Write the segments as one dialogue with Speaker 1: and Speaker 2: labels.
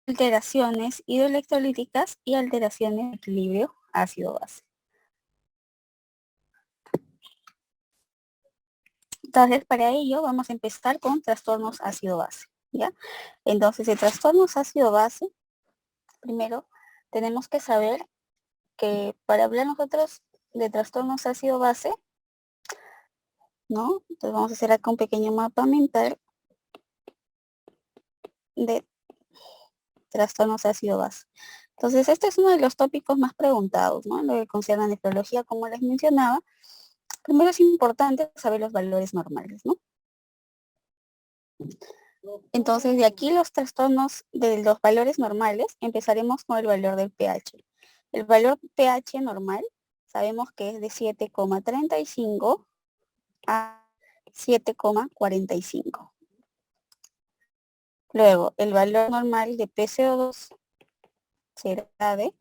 Speaker 1: alteraciones hidroelectrolíticas y alteraciones de equilibrio ácido-base. Entonces, para ello vamos a empezar con trastornos ácido-base, ¿ya? Entonces, de trastornos ácido-base, primero tenemos que saber que para hablar nosotros de trastornos ácido-base, ¿no? Entonces vamos a hacer acá un pequeño mapa mental de trastornos ácido-base. Entonces, este es uno de los tópicos más preguntados, ¿no? En lo que concierne a nefrología, como les mencionaba. Primero es importante saber los valores normales, ¿no? Entonces, de aquí los trastornos de los valores normales, empezaremos con el valor del pH. El valor pH normal, sabemos que es de 7,35 a 7,45. Luego, el valor normal de PCO2 será de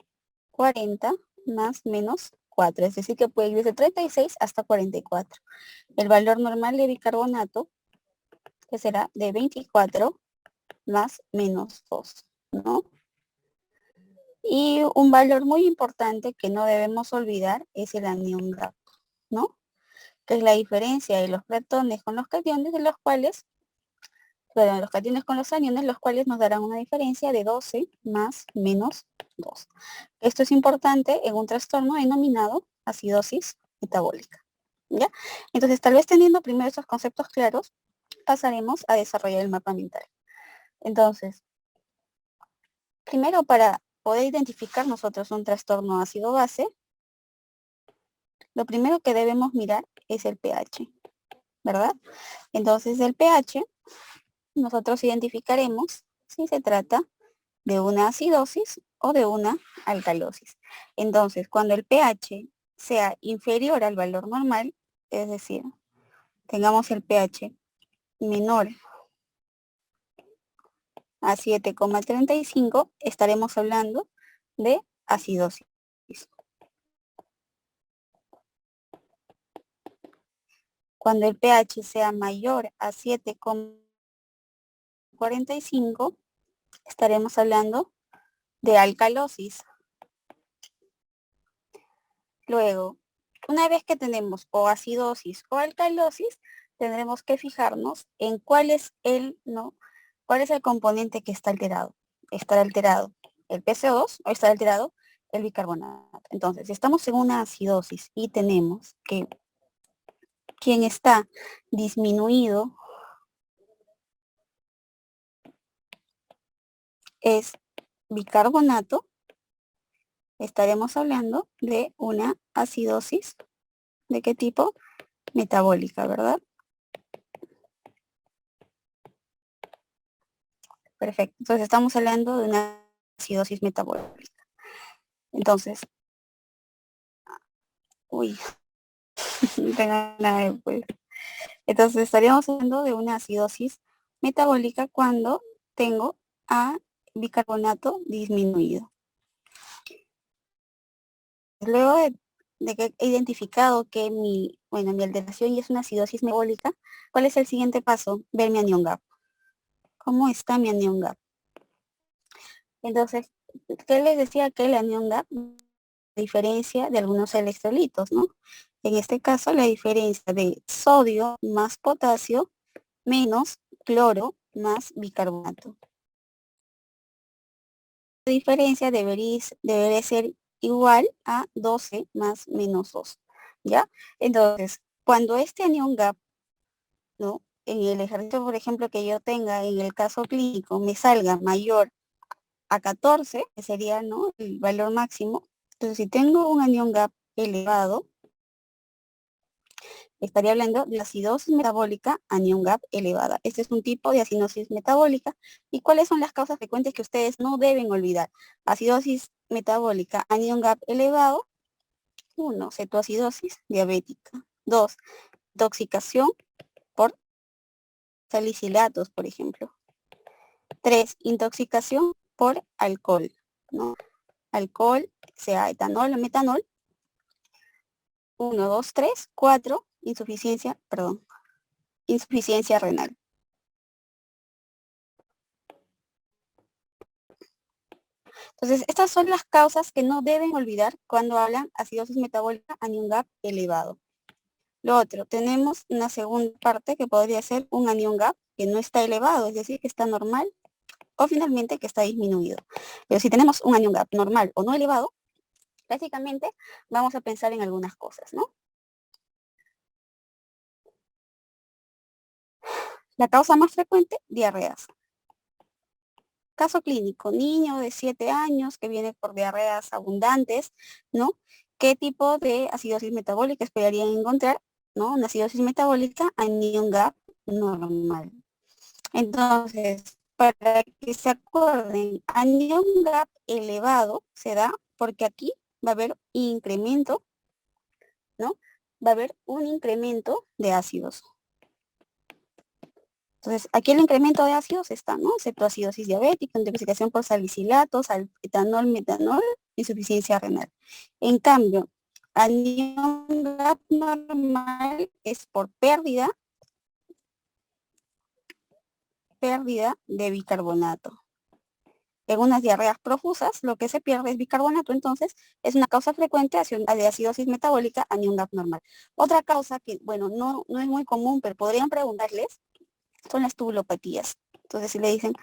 Speaker 1: 40 más menos 4, es decir, que puede ir desde 36 hasta 44. El valor normal de bicarbonato, que será de 24 más menos 2, ¿no? Y un valor muy importante que no debemos olvidar es el anión gap, ¿no? Que es la diferencia de los protones con los cationes, de los cuales, bueno, los cationes con los aniones, los cuales nos darán una diferencia de 12 más menos 2. Esto es importante en un trastorno denominado acidosis metabólica, ¿ya? Entonces, tal vez teniendo primero estos conceptos claros, pasaremos a desarrollar el mapa mental. Entonces, primero para poder identificar nosotros un trastorno ácido-base, lo primero que debemos mirar es el pH, ¿verdad? Entonces, el pH, nosotros identificaremos si se trata de una acidosis o de una alcalosis. Entonces, cuando el pH sea inferior al valor normal, es decir, tengamos el pH menor a 7,35, estaremos hablando de acidosis. Cuando el pH sea mayor a 7,45, estaremos hablando de alcalosis. Luego, una vez que tenemos o acidosis o alcalosis, tendremos que fijarnos en cuál es el componente que está alterado. ¿Está alterado el PCO2 o está alterado el bicarbonato? Entonces, si estamos en una acidosis y tenemos que quien está disminuido es bicarbonato, estaremos hablando de una acidosis. ¿De qué tipo? Metabólica, ¿verdad? Perfecto. Entonces estamos hablando de una acidosis metabólica. Entonces, uy, no tengo nada pues. Entonces estaríamos hablando de una acidosis metabólica cuando tengo a bicarbonato disminuido. Luego de que he identificado que mi alteración ya es una acidosis metabólica, ¿cuál es el siguiente paso? Ver mi anión gap. ¿Cómo está mi anión gap? Entonces, ¿qué les decía? Que el anión gap, diferencia de algunos electrolitos, ¿no? En este caso, la diferencia de sodio más potasio menos cloro más bicarbonato. La diferencia debería ser igual a 12 más menos 2, ¿ya? Entonces, cuando este anión gap, ¿no? En el ejercicio, por ejemplo, que yo tenga en el caso clínico, me salga mayor a 14, que sería, ¿no?, el valor máximo. Entonces, si tengo un anión gap elevado, estaría hablando de acidosis metabólica anión gap elevada. Este es un tipo de acidosis metabólica. ¿Y cuáles son las causas frecuentes que ustedes no deben olvidar? Acidosis metabólica anión gap elevado. 1. Cetoacidosis diabética. 2. Intoxicación por salicilatos, por ejemplo. 3. Intoxicación por alcohol, ¿no? Alcohol, sea etanol o metanol. 1, 2, 3, 4. Insuficiencia renal. Entonces, estas son las causas que no deben olvidar cuando hablan acidosis metabólica anion gap elevado. Lo otro, tenemos una segunda parte que podría ser un anion gap que no está elevado, es decir, que está normal, o finalmente que está disminuido. Pero si tenemos un anion gap normal o no elevado, básicamente vamos a pensar en algunas cosas, ¿no? La causa más frecuente, diarreas. Caso clínico, niño de 7 años que viene por diarreas abundantes, ¿no? ¿Qué tipo de acidosis metabólica esperarían encontrar? ¿No? Una acidosis metabólica anion gap normal. Entonces, para que se acuerden, anion gap elevado se da porque aquí va a haber incremento, ¿no? Va a haber un incremento de ácidos. Entonces, aquí el incremento de ácidos está, ¿no? Cetoacidosis diabética, intoxicación por salicilatos, etanol, metanol, insuficiencia renal. En cambio, anion gap normal es por pérdida de bicarbonato. En unas diarreas profusas, lo que se pierde es bicarbonato, entonces es una causa frecuente de acidosis metabólica anion gap normal. Otra causa que, bueno, no es muy común, pero podrían preguntarles, son las tubulopatías. Entonces, si le dicen,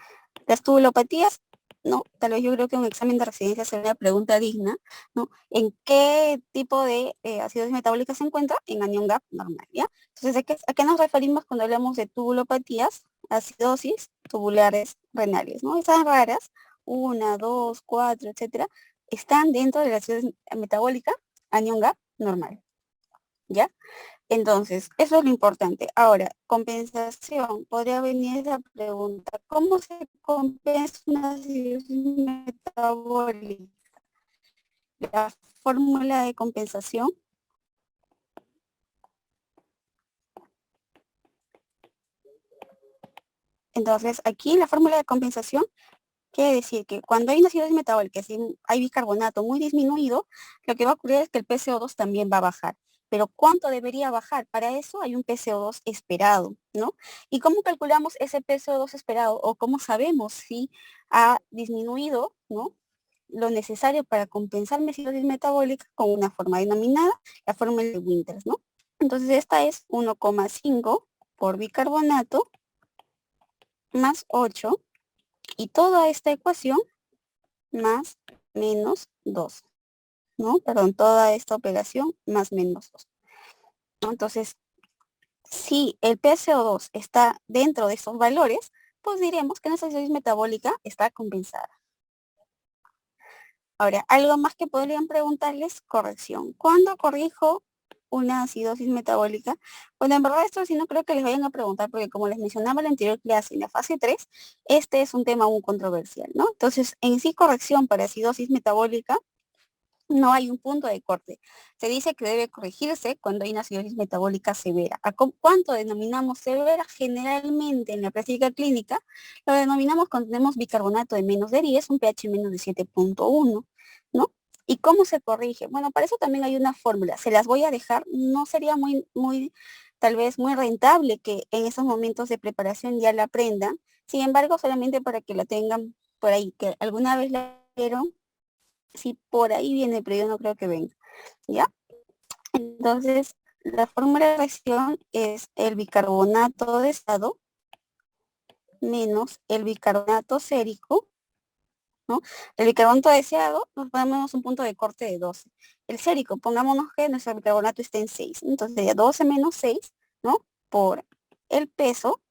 Speaker 1: las tubulopatías, no, tal vez yo creo que un examen de residencia sería una pregunta digna, ¿no? ¿En qué tipo de acidosis metabólica se encuentra? En anion gap normal, ¿ya? Entonces, ¿a qué nos referimos cuando hablamos de tubulopatías? Acidosis tubulares renales, ¿no? Esas raras, 1, 2, 4, etcétera, están dentro de la acidosis metabólica anion gap normal, ¿ya? Entonces, eso es lo importante. Ahora, compensación. Podría venir esa pregunta. ¿Cómo se compensa una acidosis metabólica? La fórmula de compensación. Entonces, aquí la fórmula de compensación quiere decir que cuando hay una acidosis metabólica, si hay bicarbonato muy disminuido, lo que va a ocurrir es que el PCO2 también va a bajar. Pero ¿cuánto debería bajar? Para eso hay un PCO2 esperado, ¿no? ¿Y cómo calculamos ese PCO2 esperado? O cómo sabemos si ha disminuido, ¿no? Lo necesario para compensar mi acidosis metabólica con una forma denominada la fórmula de Winters, ¿no? Entonces esta es 1,5 por bicarbonato más 8 y toda esta ecuación más menos 2, ¿no? Perdón, toda esta operación más menos 2, ¿no? Entonces, si el PCO2 está dentro de estos valores, pues diremos que nuestra acidosis metabólica está compensada. Ahora, algo más que podrían preguntarles, corrección. ¿Cuándo corrijo una acidosis metabólica? Bueno, en verdad esto sí no creo que les vayan a preguntar, porque como les mencionaba en la anterior clase, en la fase 3, este es un tema aún controversial, ¿no? Entonces, en sí, corrección para acidosis metabólica, no hay un punto de corte. Se dice que debe corregirse cuando hay una acidosis metabólica severa. ¿Cuánto denominamos severa? Generalmente en la práctica clínica lo denominamos cuando tenemos bicarbonato de menos de 10, un pH menos de 7,1, ¿no? ¿Y cómo se corrige? Bueno, para eso también hay una fórmula. Se las voy a dejar. No sería tal vez muy rentable que en esos momentos de preparación ya la aprendan. Sin embargo, solamente para que la tengan por ahí, que alguna vez la vieron. Sí, por ahí viene, pero yo no creo que venga, ¿ya? Entonces, la fórmula de reacción es el bicarbonato de estado menos el bicarbonato sérico, ¿no? El bicarbonato deseado, nos ponemos un punto de corte de 12. El sérico, pongámonos que nuestro bicarbonato esté en 6. Entonces, sería 12 menos 6, ¿no? Por el peso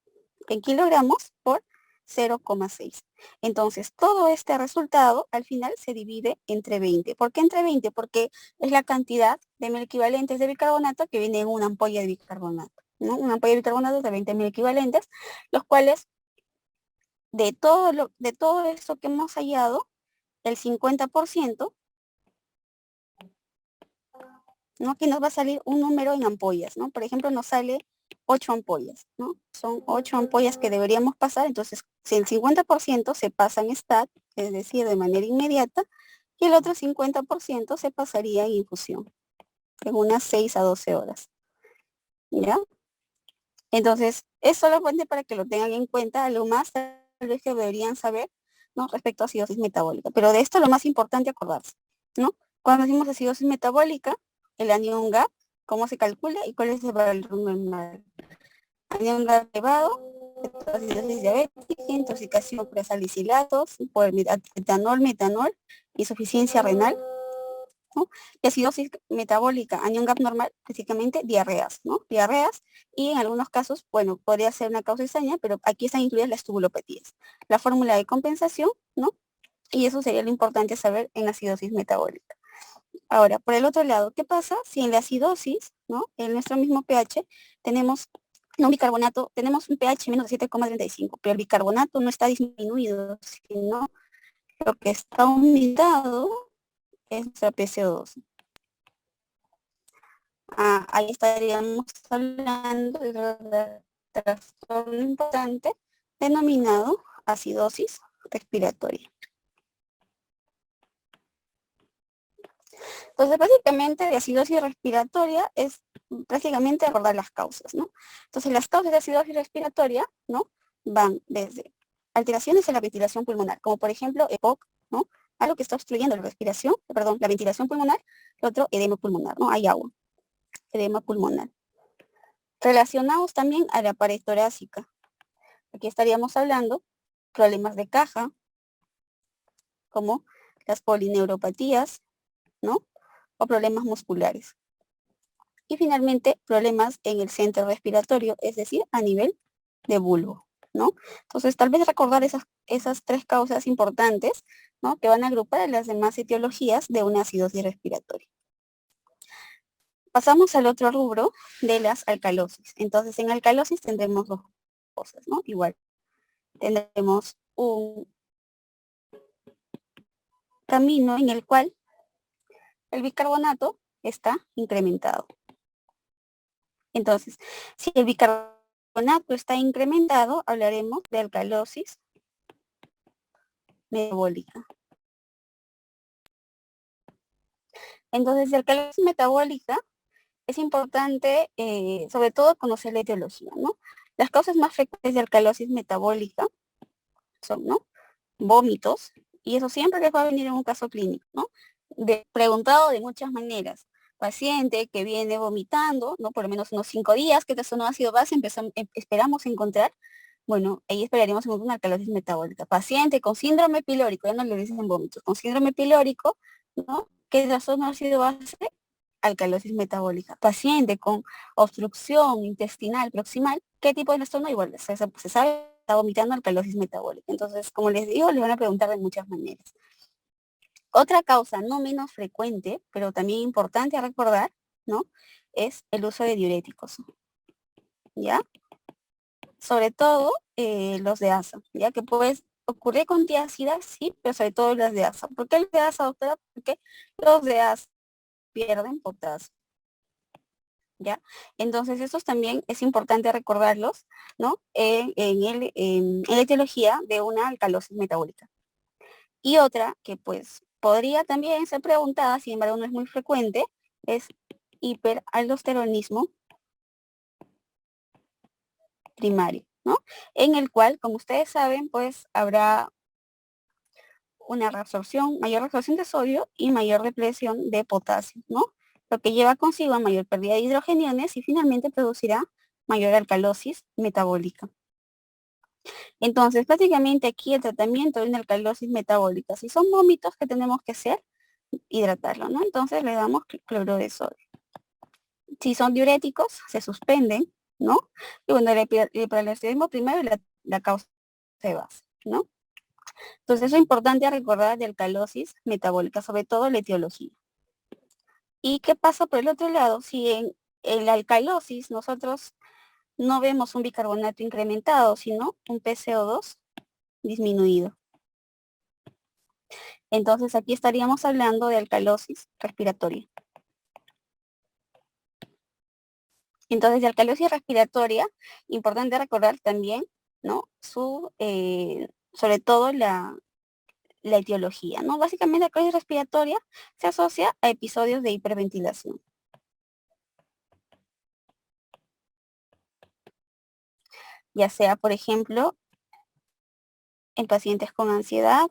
Speaker 1: en kilogramos por 0,6. Entonces, todo este resultado al final se divide entre 20. ¿Por qué entre 20? Porque es la cantidad de mil equivalentes de bicarbonato que viene en una ampolla de bicarbonato, ¿no? Una ampolla de bicarbonato de 20.000 equivalentes, los cuales de todo esto que hemos hallado, el 50%, ¿no? Aquí nos va a salir un número en ampollas, ¿no? Por ejemplo, nos sale 8 ampollas, ¿no? Son 8 ampollas que deberíamos pasar, entonces si el 50% se pasa en STAT, es decir, de manera inmediata, y el otro 50% se pasaría en infusión, en unas 6 a 12 horas, ¿ya? Entonces, es solamente para que lo tengan en cuenta, algo más tal vez que deberían saber, ¿no? Respecto a acidosis metabólica. Pero de esto lo más importante acordarse, ¿no? Cuando decimos acidosis metabólica, el anión GAP, cómo se calcula y cuál es el valor normal. Anión GAP elevado, acidosis diabética, intoxicación por salicilatos, por etanol, metanol, insuficiencia renal, ¿no? Y acidosis metabólica, anión GAP normal, prácticamente diarreas, ¿no? Diarreas, y en algunos casos, bueno, podría ser una causa extraña, pero aquí están incluidas las tubulopatías. La fórmula de compensación, ¿no? Y eso sería lo importante saber en acidosis metabólica. Ahora, por el otro lado, ¿qué pasa si en la acidosis, ¿no? En nuestro mismo pH, tenemos un bicarbonato, tenemos un pH menos de 7,35, pero el bicarbonato no está disminuido, sino lo que está aumentado es nuestra PCO2. Ahí estaríamos hablando de un trastorno importante denominado acidosis respiratoria. Entonces, básicamente, de acidosis respiratoria es prácticamente abordar las causas, ¿no? Entonces, las causas de acidosis respiratoria, ¿no? Van desde alteraciones en la ventilación pulmonar, como por ejemplo EPOC, ¿no? Algo que está obstruyendo la respiración, perdón, la ventilación pulmonar, el otro edema pulmonar, ¿no? Hay agua, edema pulmonar. Relacionados también a la pared torácica. Aquí estaríamos hablando problemas de caja, como las polineuropatías, ¿no? O problemas musculares. Y finalmente, problemas en el centro respiratorio, es decir, a nivel de bulbo, ¿no? Entonces, tal vez recordar esas tres causas importantes, ¿no? Que van a agrupar a las demás etiologías de una acidosis respiratoria. Pasamos al otro rubro de las alcalosis. Entonces, en alcalosis tendremos dos cosas, ¿no? Igual, tendremos un camino en el cual el bicarbonato está incrementado. Entonces, si el bicarbonato está incrementado, hablaremos de alcalosis metabólica. Entonces, de alcalosis metabólica es importante, sobre todo, conocer la etiología, ¿no? Las causas más frecuentes de alcalosis metabólica son, ¿no? Vómitos, y eso siempre les va a venir en un caso clínico, ¿no? Preguntado de muchas maneras. Paciente que viene vomitando, ¿no? Por lo menos unos 5 días, que te no ácido base, esperamos encontrar, bueno, ahí esperaríamos encontrar una alcalosis metabólica. Paciente con síndrome pilórico, ya no le dicen vómitos, con síndrome pilórico, ¿no? Que trastorno ácido base, alcalosis metabólica. Paciente con obstrucción intestinal proximal, ¿qué tipo de trastorno? Igual se sabe, está vomitando, alcalosis metabólica. Entonces, como les digo, les van a preguntar de muchas maneras. Otra causa no menos frecuente, pero también importante a recordar, ¿no? Es el uso de diuréticos, ¿ya? Sobre todo los de asa, ¿ya? Que puede ocurrir con tiácidas, sí, pero sobre todo las de asa. ¿Por qué los de asa, doctora? Porque los de asa pierden potasio, ¿ya? Entonces, estos también es importante recordarlos, ¿no? En la etiología de una alcalosis metabólica. Y otra que pues podría también ser preguntada, sin embargo no es muy frecuente, es hiperaldosteronismo primario, ¿no? En el cual, como ustedes saben, pues habrá una reabsorción, mayor reabsorción de sodio y mayor depresión de potasio, ¿no? Lo que lleva consigo a mayor pérdida de hidrogeniones y finalmente producirá mayor alcalosis metabólica. Entonces, prácticamente aquí el tratamiento de una alcalosis metabólica, si son vómitos, ¿qué tenemos que hacer? Hidratarlo, ¿no? Entonces le damos cloruro de sodio. Si son diuréticos, se suspenden, ¿no? Y bueno, el hiperaldosteronismo primero y la causa de base, ¿no? Entonces eso es importante recordar de alcalosis metabólica, sobre todo la etiología. ¿Y qué pasa por el otro lado? Si en la alcalosis nosotros no vemos un bicarbonato incrementado, sino un PCO2 disminuido. Entonces aquí estaríamos hablando de alcalosis respiratoria. Entonces, de alcalosis respiratoria, importante recordar también, ¿no? Sobre todo la etiología, ¿no? Básicamente, la alcalosis respiratoria se asocia a episodios de hiperventilación. Ya sea, por ejemplo, en pacientes con ansiedad,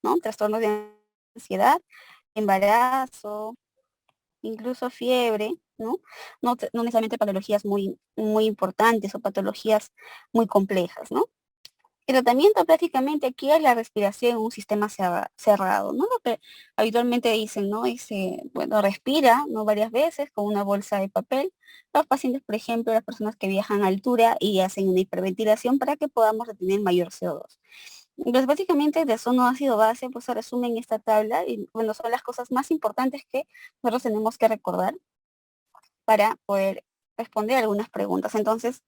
Speaker 1: ¿no? Trastornos de ansiedad, embarazo, incluso fiebre, ¿no? No necesariamente patologías muy importantes o patologías muy complejas, ¿no? El tratamiento prácticamente aquí es la respiración en un sistema cerrado, ¿no? Lo que habitualmente dicen, ¿no? Es, bueno, respira, ¿no? Varias veces con una bolsa de papel. Los pacientes, por ejemplo, las personas que viajan a altura y hacen una hiperventilación para que podamos retener mayor CO2. Pues básicamente de ozono ácido base, pues se resume en esta tabla y bueno, son las cosas más importantes que nosotros tenemos que recordar para poder responder algunas preguntas. Entonces,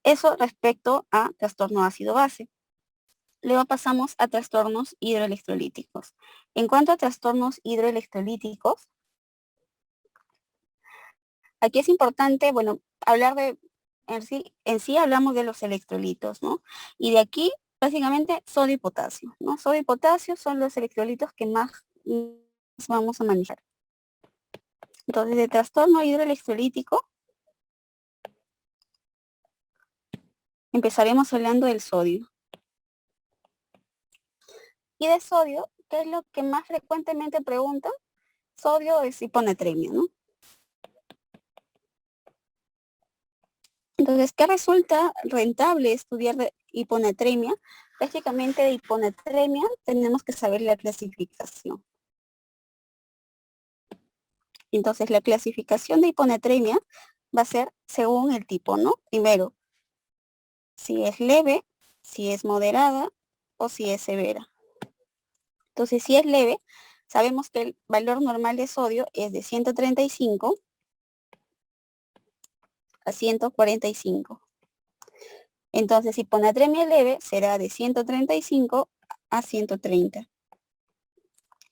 Speaker 1: eso respecto a trastorno ácido base. Luego pasamos a trastornos hidroelectrolíticos. En cuanto a trastornos hidroelectrolíticos, aquí es importante, bueno, hablar de, en sí hablamos de los electrolitos, ¿no? Y de aquí, básicamente, sodio y potasio, ¿no? Sodio y potasio son los electrolitos que más vamos a manejar. Entonces, de trastorno hidroelectrolítico, empezaremos hablando del sodio. Y de sodio, ¿qué es lo que más frecuentemente preguntan? Sodio es hiponatremia, ¿no? Entonces, ¿qué resulta rentable estudiar de hiponatremia? Prácticamente de hiponatremia tenemos que saber la clasificación. Entonces, la clasificación de hiponatremia va a ser según el tipo, ¿no? Primero, si es leve, si es moderada o si es severa. Entonces, si es leve, sabemos que el valor normal de sodio es de 135 a 145. Entonces, hiponatremia leve será de 135 a 130.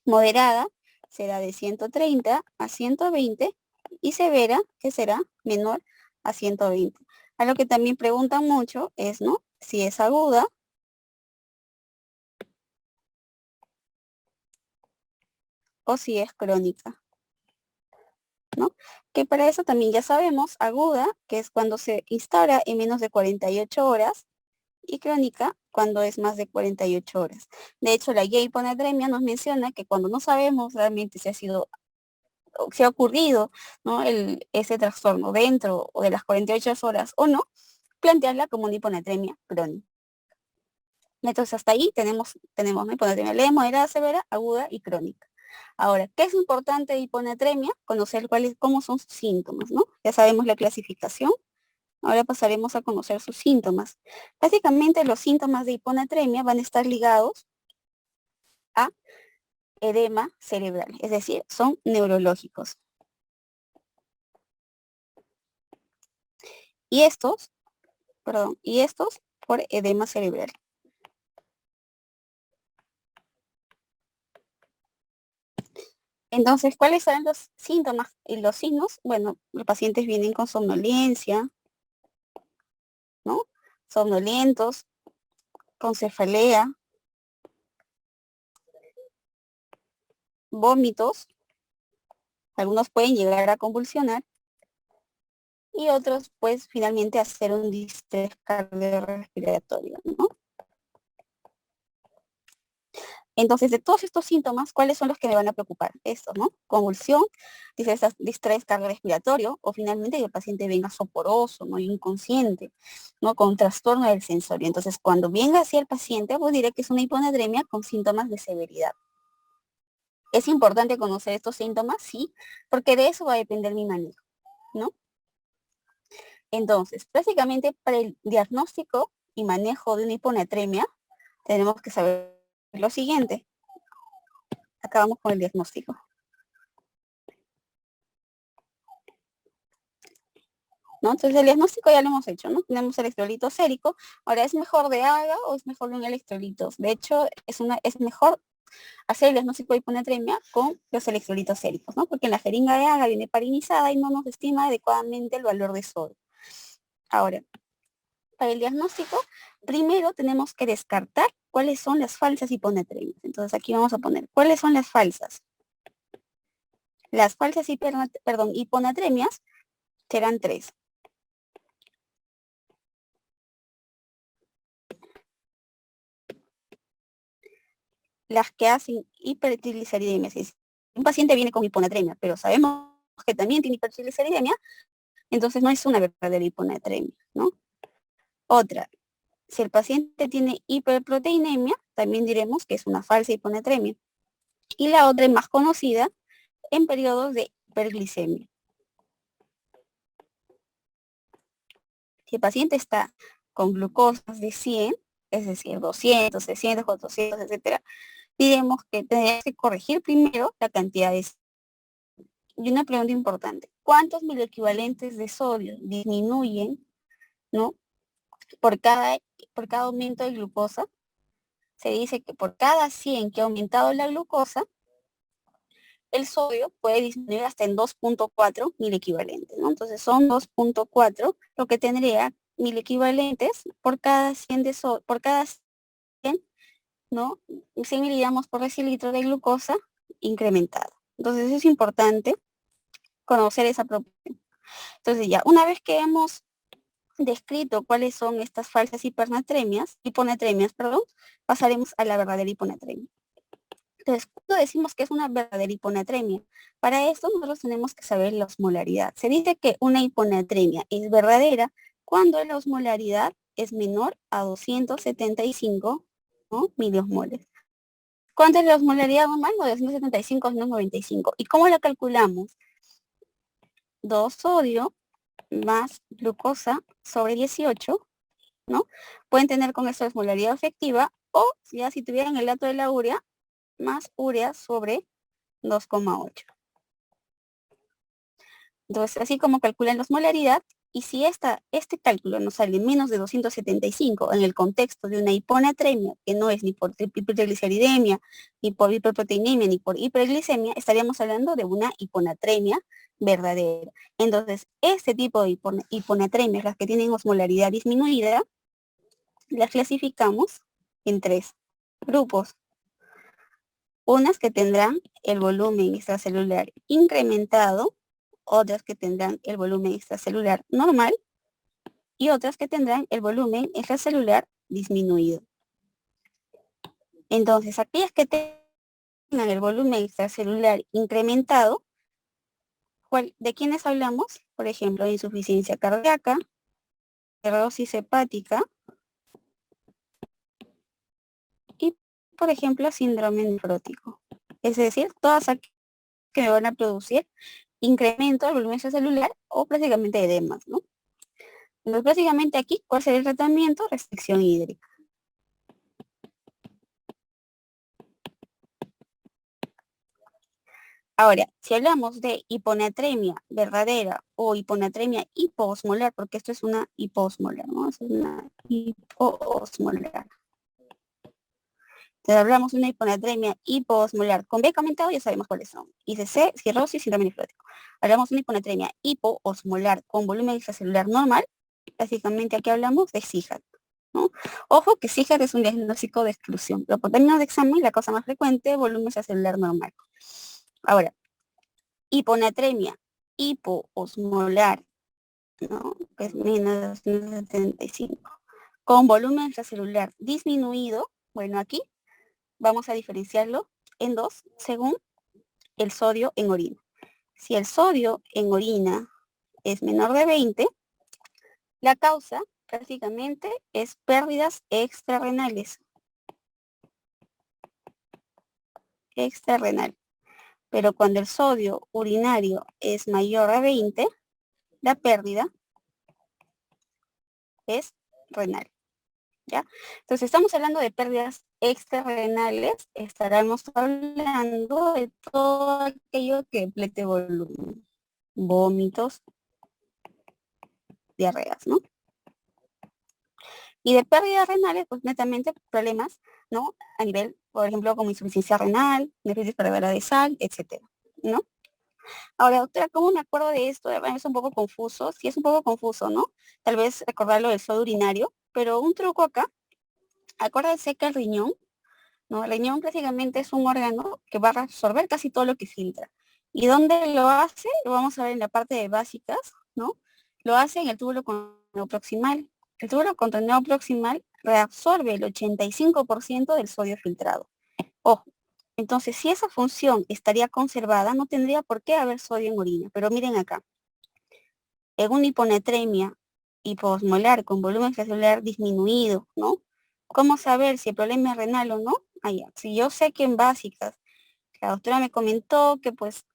Speaker 1: Moderada será de 130 a 120 y severa, que será menor a 120. A lo que también preguntan mucho es, ¿no? Si es aguda o si es crónica, ¿no? Que para eso también ya sabemos, aguda, que es cuando se instaura en menos de 48 horas, y crónica cuando es más de 48 horas. De hecho, la guía hiponatremia nos menciona que cuando no sabemos realmente si ha sido se ha ocurrido, ¿no? Ese trastorno dentro o de las 48 horas o no, plantearla como una hiponatremia crónica. Entonces hasta ahí tenemos una hiponatremia leve, moderada, severa, aguda y crónica. Ahora, ¿qué es importante de hiponatremia? Conocer cómo son sus síntomas, ¿no? Ya sabemos la clasificación, ahora pasaremos a conocer sus síntomas. Básicamente los síntomas de hiponatremia van a estar ligados a edema cerebral, es decir, son neurológicos. Y estos por edema cerebral. Entonces, ¿cuáles son los síntomas y los signos? Bueno, los pacientes vienen con somnolencia, ¿no? Somnolentos, con cefalea, vómitos, algunos pueden llegar a convulsionar y otros, pues, finalmente hacer un distrés cardiorrespiratorio, ¿no? Entonces, de todos estos síntomas, ¿cuáles son los que me van a preocupar? Estos, ¿no? Convulsión, distrés cardiorrespiratorio, o finalmente que el paciente venga soporoso, ¿no? Inconsciente, ¿no? Con trastorno del sensorio. Entonces, cuando venga así el paciente, pues diré que es una hiponatremia con síntomas de severidad. ¿Es importante conocer estos síntomas? Sí, porque de eso va a depender mi manejo, ¿no? Entonces, prácticamente para el diagnóstico y manejo de una hiponatremia, tenemos que saber lo siguiente. Acabamos con el diagnóstico. ¿No? Entonces el diagnóstico ya lo hemos hecho, ¿no? Tenemos electrolito sérico. Ahora, ¿es mejor de AGA o es mejor de un electrolito? De hecho, es mejor hacer el diagnóstico de hiponatremia con los electrolitos séricos, ¿no? Porque en la jeringa de AGA viene parinizada y no nos estima adecuadamente el valor de sodio. Ahora, para el diagnóstico, primero tenemos que descartar cuáles son las falsas hiponatremias. Entonces aquí vamos a poner, ¿cuáles son las falsas? Las falsas hiponatremias serán 3. las que hacen hipertrigliceridemia. Si un paciente viene con hiponatremia, pero sabemos que también tiene hipertrigliceridemia, entonces no es una verdadera hiponatremia, ¿no? Otra, si el paciente tiene hiperproteinemia, también diremos que es una falsa hiponatremia. Y la otra es más conocida en periodos de hiperglicemia. Si el paciente está con glucosas de 100, es decir, 200, 300, 400, etcétera, diremos que tendríamos que corregir primero la cantidad de sodio. Y una pregunta importante, ¿cuántos miliequivalentes de sodio disminuyen, ¿no? por cada, por cada aumento de glucosa? Se dice que por cada 100 que ha aumentado la glucosa, el sodio puede disminuir hasta en 2.4 mil equivalentes, ¿no? Entonces son 2.4 lo que tendría mil equivalentes por cada 100 de sodio, por cada 100, ¿no? 100 miligramos por decilitro de glucosa incrementada. Entonces es importante conocer esa proporción. Entonces ya, una vez que hemos descrito cuáles son estas falsas hiponatremias, perdón, pasaremos a la verdadera hiponatremia. Entonces, cuando decimos que es una verdadera hiponatremia, para esto nosotros tenemos que saber la osmolaridad. Se dice que una hiponatremia es verdadera cuando la osmolaridad es menor a 275, ¿no? miliosmoles. ¿Cuánto es la osmolaridad normal? No, 275 menos 95. ¿Y cómo la calculamos? 2 sodio más glucosa sobre 18, ¿no? Pueden tener con esto osmolaridad efectiva, o ya si tuvieran el dato de la urea, más urea sobre 2,8. Entonces, así como calculan la osmolaridad, y si este cálculo nos sale menos de 275 en el contexto de una hiponatremia, que no es ni por hipertrigliceridemia, ni por hiperproteinemia, ni por hiperglicemia, estaríamos hablando de una hiponatremia verdadera. Entonces, este tipo de hiponatremias, las que tienen osmolaridad disminuida, las clasificamos en 3 grupos. Unas que tendrán el volumen extracelular incrementado, otras que tendrán el volumen extracelular normal y otras que tendrán el volumen extracelular disminuido. Entonces, aquellas que tengan el volumen extracelular incrementado, ¿de quiénes hablamos? Por ejemplo, insuficiencia cardíaca, cirrosis hepática y, por ejemplo, síndrome nefrótico. Es decir, todas aquellas que me van a producir incremento del volumen extracelular o prácticamente edemas, ¿no? Entonces, básicamente aquí, ¿cuál sería el tratamiento? Restricción hídrica. Ahora, si hablamos de hiponatremia verdadera o hiponatremia hipoosmolar, porque esto es una hipoosmolar, ¿no? Es una hipoosmolar. Entonces hablamos de una hiponatremia hipoosmolar con B comentado, ya sabemos cuáles son. ICC, cirrosis, síndrome nefrótico. Hablamos de una hiponatremia hipoosmolar con volumen extracelular normal. Básicamente aquí hablamos de SIHAT, ¿no? Ojo que SIHAT es un diagnóstico de exclusión. Pero por términos de examen, la causa más frecuente, volumen extracelular normal. Ahora, hiponatremia hipoosmolar, ¿no? Que es menos de 275. Con volumen extracelular disminuido, bueno, aquí vamos a diferenciarlo en dos según el sodio en orina. Si el sodio en orina es menor de 20, la causa prácticamente es pérdidas extrarrenales. Pero cuando el sodio urinario es mayor a 20, la pérdida es renal. ¿Ya? Entonces estamos hablando de pérdidas extrarrenales, estaremos hablando de todo aquello que plete volumen, vómitos, diarreas, ¿no? Y de pérdidas renales, pues netamente problemas, ¿no? A nivel, por ejemplo, como insuficiencia renal, nefritis pervera de sal, etcétera, ¿no? Ahora, doctora, ¿cómo me acuerdo de esto? Es un poco confuso, sí es un poco confuso, ¿no? Tal vez recordarlo del sodio urinario, pero un truco acá, acuérdense que el riñón, ¿no? El riñón prácticamente es un órgano que va a absorber casi todo lo que filtra. ¿Y dónde lo hace? Lo vamos a ver en la parte de básicas, ¿no? Lo hace en el túbulo contorneo proximal. El túbulo contorneo proximal reabsorbe el 85% del sodio filtrado. Ojo, entonces si esa función estaría conservada, no tendría por qué haber sodio en orina. Pero miren acá, en una hiponatremia hiposmolar con volumen extracelular disminuido, ¿no? ¿Cómo saber si el problema es renal o no? Allá, si yo sé que en básicas la doctora me comentó que pues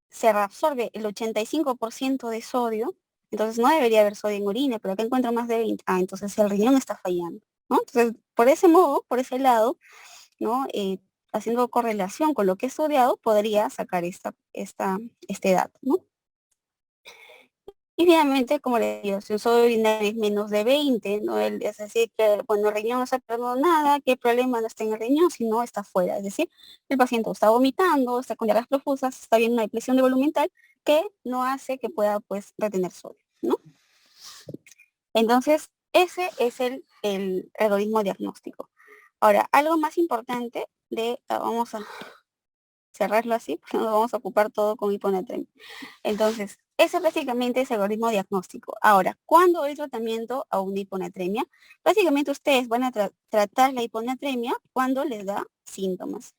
Speaker 1: se reabsorbe el 85% de sodio, entonces no debería haber sodio en orina, pero acá encuentro más de 20. Ah, entonces el riñón está fallando, ¿no? Entonces, por ese modo, por ese lado, ¿no? Haciendo correlación con lo que he estudiado, podría sacar este dato, ¿no? Y finalmente, como le digo, si el sodio urinario es menos de 20, ¿no? Es decir, que bueno, el riñón no se ha perdido nada, que el problema no está en el riñón, sino está fuera. Es decir, el paciente está vomitando, está con diarreas profusas, está viendo una depresión de volumen tal que no hace que pueda, pues, retener sodio, ¿no? Entonces, ese es el algoritmo diagnóstico. Ahora, algo más importante vamos a cerrarlo así, porque no nos vamos a ocupar todo con hiponatremia. Entonces, ese básicamente es el algoritmo diagnóstico. Ahora, ¿cuándo el tratamiento a una hiponatremia? Básicamente ustedes van a tratar la hiponatremia cuando les da síntomas.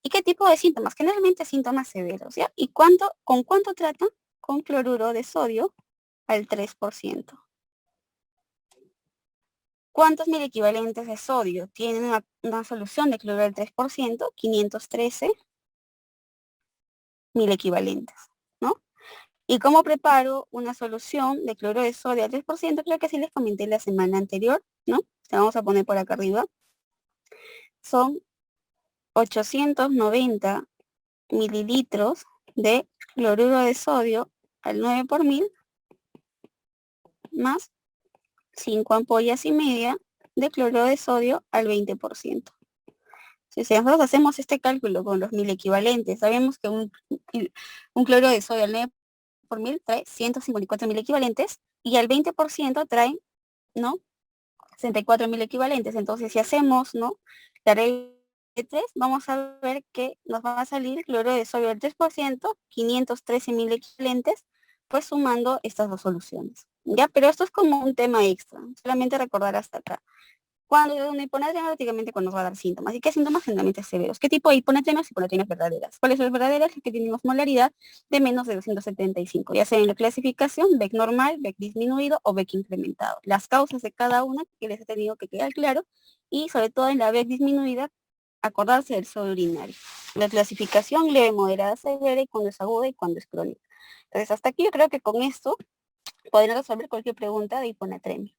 Speaker 1: ¿Y qué tipo de síntomas? Generalmente síntomas severos, ¿ya? ¿Y con cuánto tratan? Con cloruro de sodio al 3%. ¿Cuántos mil equivalentes de sodio tienen una solución de cloruro del 3%? 513 mil equivalentes, ¿no? ¿Y cómo preparo una solución de cloruro de sodio al 3%? Creo que sí les comenté la semana anterior, ¿no? Te vamos a poner por acá arriba. Son 890 mililitros de cloruro de sodio al 9 por mil más 5 ampollas y media de cloruro de sodio al 20%. Si nosotros hacemos este cálculo con los 1000 equivalentes, sabemos que un cloruro de sodio al 9 por mil trae 154.000 equivalentes y al 20% trae, ¿no? 64.000 equivalentes. Entonces, si hacemos, ¿no? La regla de 3, vamos a ver que nos va a salir cloruro de sodio del 3%, 513.000 equivalentes, pues sumando estas dos soluciones. ¿Ya? Pero esto es como un tema extra, solamente recordar hasta acá. Cuando de una hiponatremia, prácticamente cuando nos va a dar síntomas. ¿Y qué síntomas? Generalmente severos. ¿Qué tipo de hiponatremias? Hiponatremias verdaderas. ¿Cuáles son las verdaderas? Las que tienen osmolaridad de menos de 275, ya sea en la clasificación, BEC normal, BEC disminuido o BEC incrementado. Las causas de cada una que les he tenido que quedar claro y sobre todo en la BEC disminuida, acordarse del sodio urinario. La clasificación leve, moderada, severa y cuando es aguda y cuando es crónica. Entonces, hasta aquí yo creo que con esto podría resolver cualquier pregunta de hiponatremia.